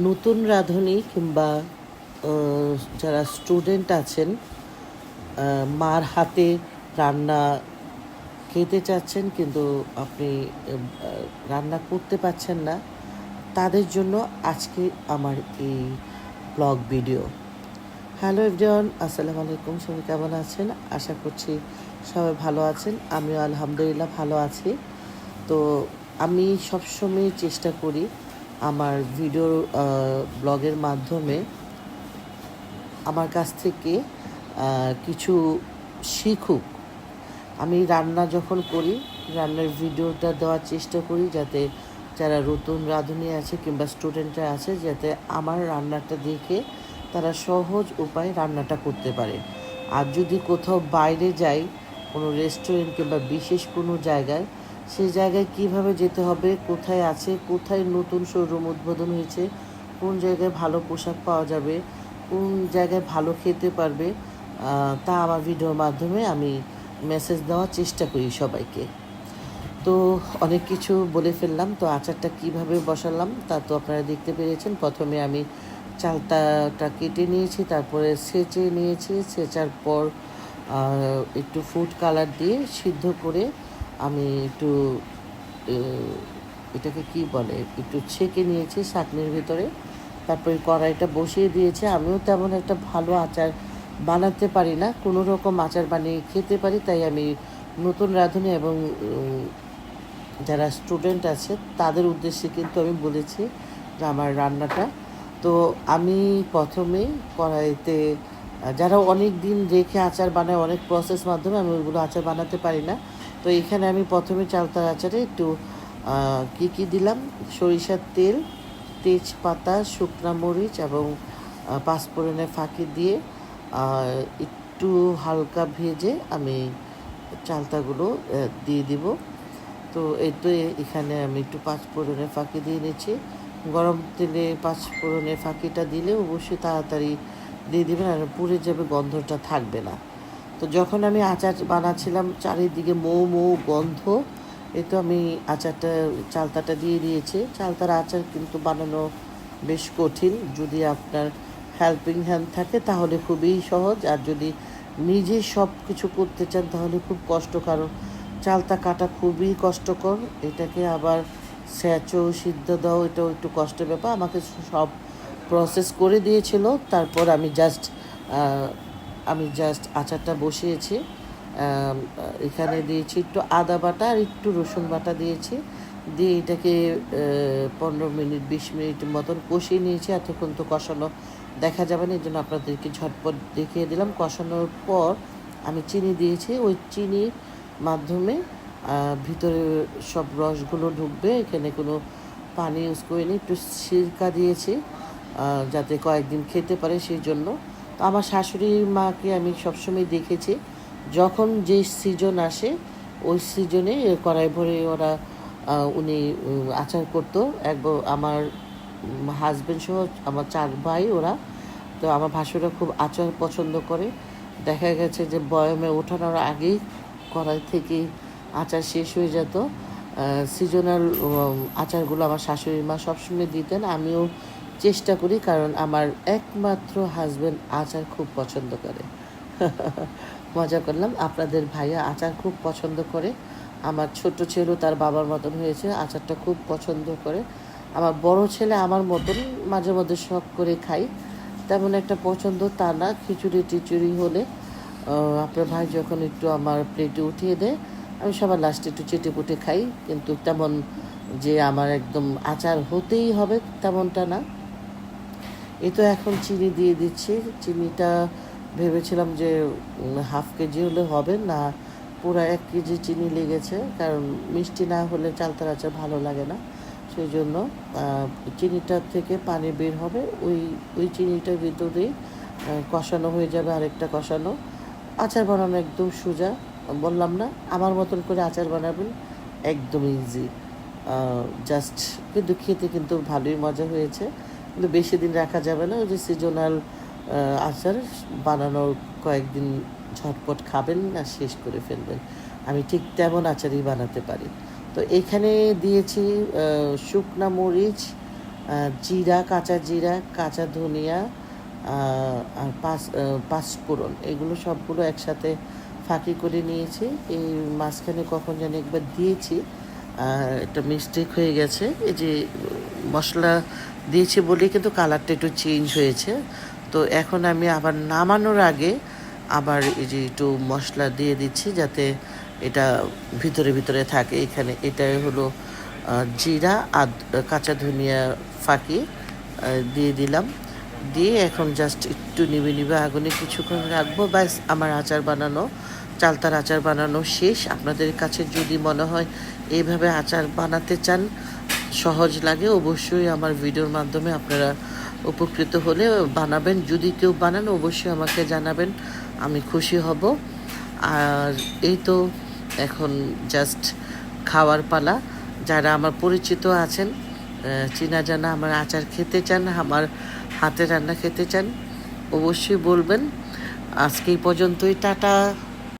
নতুন রাঁধুনি কিংবা যারা স্টুডেন্ট আছেন, মার হাতে রান্না খেতে চাচ্ছেন কিন্তু আপনি রান্না করতে পারছেন না, তাদের জন্য আজকে আমার এই ব্লগ ভিডিও। হ্যালো এভরিওয়ান, আসসালামু আলাইকুম। সবাই কেমন আছেন? আশা করছি সবাই ভালো আছেন। আমিও আলহামদুলিল্লাহ ভালো আছি। তো আমি সবসময় চেষ্টা করি আমার ভিডিও ব্লগের মাধ্যমে আমার কাছ থেকে কিছু শিখুক। আমি রান্না যখন করি, রান্নার ভিডিওটা দেওয়ার চেষ্টা করি যাতে যারা নতুন রাঁধুনি আছে কিংবা স্টুডেন্টরা আছে, যাতে আমার রান্নাটা দেখে তারা সহজ উপায়ে রান্নাটা করতে পারে। আর যদি কোথাও বাইরে যাই, কোনো রেস্টুরেন্ট কিংবা বিশেষ কোনো জায়গায়, সেই জায়গায় কিভাবে যেতে হবে, কোথায় আছে, কোথায় নতুন শোরুম উদ্বোধন হয়েছে, কোন জায়গায় ভালো পোশাক পাওয়া যাবে, কোন জায়গায় ভালো খেতে পারবে, তা আমার ভিডিওর মাধ্যমে আমি মেসেজ দেওয়ার চেষ্টা করি সবাইকে। তো অনেক কিছু বলে ফেললাম। তো আচারটা কিভাবে বসালাম তা তো আপনারা দেখতে পেরেছেন। প্রথমে আমি চালতাটা কেটে নিয়েছি, তারপরে ছেঁচে নিয়েছি। ছেঁচার পর একটু ফুড কালার দিয়ে সিদ্ধ করে আমি একটু এটাকে কি বলে, একটু ছেঁকে নিয়েছি ছাঁকনির ভিতরে। তারপরে কড়াইটা বসিয়ে দিয়েছি। আমিও তেমন একটা ভালো আচার বানাতে পারি না, কোনো রকম আচার বানিয়ে খেতে পারি। তাই আমি নতুন রাঁধুনি এবং যারা স্টুডেন্ট আছে তাদের উদ্দেশ্যে কিন্তু আমি বলেছি যে আমার রান্নাটা। তো আমি প্রথমেই কড়াইতে, যারা অনেক দিন রেখে আচার বানায় অনেক প্রসেস মাধ্যমে, আমি ওইগুলো আচার বানাতে পারি না। তো এখানে আমি প্রথমে চালতার আচারে একটু কী দিলাম, সরিষার তেল, তেজপাতা, শুকনো মরিচ এবং পাঁচফোড়নের ফাঁকি দিয়ে একটু হালকা ভেজে আমি চালতাগুলো দিয়ে দিব। তো এই তো এখানে আমি একটু পাঁচফোড়নের ফাঁকি দিয়ে নিচ্ছি। গরম তেলে পাঁচফোড়নের ফাঁকিটা দিলে অবশ্যই তাড়াতাড়ি দিয়ে দেবেন, আর পুড়ে যাবে, গন্ধটা থাকবে না। তো যখন আমি আচার বানাচ্ছিলাম চারিদিকে মৌ মৌ গন্ধ, এই তো আমি চালতাটা দিয়ে দিয়েছি। চালতার আচার কিন্তু বানানো বেশ কঠিন। যদি আপনার হেল্পিং হ্যান্ড থাকে তাহলে খুবই সহজ, আর যদি নিজে সব কিছু করতে চান তাহলে খুব কষ্ট, কারণ চালতা কাটা খুবই কষ্টকর। এটাকে আবার স্যাঁচো সিদ্ধ দাও, এটাও একটু কষ্টের ব্যাপার। আমাকে সব প্রসেস করে দিয়েছিল, তারপর আমি জাস্ট আচারটা বসিয়েছি। এখানে দিয়েছি একটু আদা বাটা আর একটু রসুন বাটা দিয়েছি, দিয়ে এটাকে 15 মিনিট 20 মিনিট মতন কষিয়ে নিয়েছি। এতক্ষণ তো কষানো দেখা যাবে না, এই জন্য আপনাদেরকে ঝটপট দেখিয়ে দিলাম। কষানোর পর আমি চিনি দিয়েছি। ওই চিনির মাধ্যমে ভিতরে সব রসগুলো ঢুকবে। এখানে কোনো পানি ইউজ করিনি, একটু সিরকা দিয়েছি যাতে কয়েকদিন খেতে পারে সেই জন্য। তো আমার শাশুড়ি মাকে আমি সবসময় দেখেছি যখন যে সিজন আসে ওই সিজনে কড়াই ভরে উনি আচার করতো। আমার হাজব্যান্ড সহ আমার 4 ভাই ওরা। তো আমার ভাসুরা খুব আচার পছন্দ করে। দেখা গেছে যে বয়মে ওঠানোর আগেই কড়াই থেকে আচার শেষ হয়ে যেত। সিজনাল আচারগুলো আমার শাশুড়ি মা সবসময় দিতেন। আমিও চেষ্টা করি, কারণ আমার একমাত্র হাজব্যান্ড আচার খুব পছন্দ করে। মজা করলাম। আপনাদের ভাইয়া আচার খুব পছন্দ করে। আমার ছোট ছেলেও তার বাবার মতন হয়েছে, আচারটা খুব পছন্দ করে। আমার বড় ছেলে আমার মতন মাঝে মধ্যে শখ করে খাই, তেমন একটা পছন্দ তা না। খিচুড়ি টিচুড়ি হলে আপনার ভাই যখন একটু আমার প্লেটে উঠিয়ে দেয়, আমি সবার লাস্টে একটু চেটে পুটে খাই, কিন্তু তেমন যে আমার একদম আচার হতেই হবে তেমনটা না। এই তো এখন চিনি দিয়ে দিচ্ছি। চিনিটা ভেবেছিলাম যে হাফ কেজি হলে হবে না, পুরো 1 কেজি চিনি লেগেছে, কারণ মিষ্টি না হলে চালতার আচার ভালো লাগে না। সেই জন্য চিনিটার থেকে পানি বের হবে, ওই চিনিটার ভিতরেই কষানো হয়ে যাবে। আরেকটা কষানো আচার বানানো একদম সোজা। বললাম না, আমার মতন করে আচার বানাবেন, একদম ইজি। জাস্ট কিন্তু খেতে কিন্তু ভালোই মজা হয়েছে, কিন্তু বেশি দিন রাখা যাবে না। ওই যে সিজনাল আচার বানানোর কয়েকদিন ঝটপট খাবেন আর শেষ করে ফেলবেন। আমি ঠিক তেমন আচারই বানাতে পারি। তো এখানে দিয়েছি শুকনা মরিচ, জিরা, কাঁচা জিরা, কাঁচা ধনিয়া, আর পাঁচফোড়ন, এগুলো সবগুলো একসাথে ফাঁকি করে নিয়েছি। এই মাঝখানে কখন জানি একবার দিয়েছি, একটা মিস্টেক হয়ে গেছে। এই যে মশলা দিয়েছি বলেই কিন্তু কালারটা একটু চেঞ্জ হয়েছে। তো এখন আমি আবার নামানোর আগে আবার এই যে একটু মশলা দিয়ে দিচ্ছি, যাতে এটা ভিতরে ভিতরে থাকে। এখানে এটাই হলো জিরা আর কাঁচা ধনিয়া ফাঁকি দিয়ে দিলাম। দিয়ে এখন জাস্ট একটু নিবে নিবে আগুনে কিছুক্ষণ রাখবো। ব্যাস, আমার আচার বানানো, চালতার আচার বানানো শেষ। আপনাদের কাছে যদি মনে হয় এইভাবে আচার বানাতে চান, সহজ লাগে, অবশ্যই আমার ভিডিওর মাধ্যমে আপনারা উপকৃত হলে বানাবেন। যদি কেউ বানান অবশ্যই আমাকে জানাবেন, আমি খুশি হব। আর এই তো এখন জাস্ট খাওয়ার পালা। যারা আমার পরিচিত আছেন, চেনা জানা, আমার আচার খেতে চান, আমার হাতে রান্না খেতে চান, অবশ্যই বলবেন। আজকে এই পর্যন্তই, টাটা।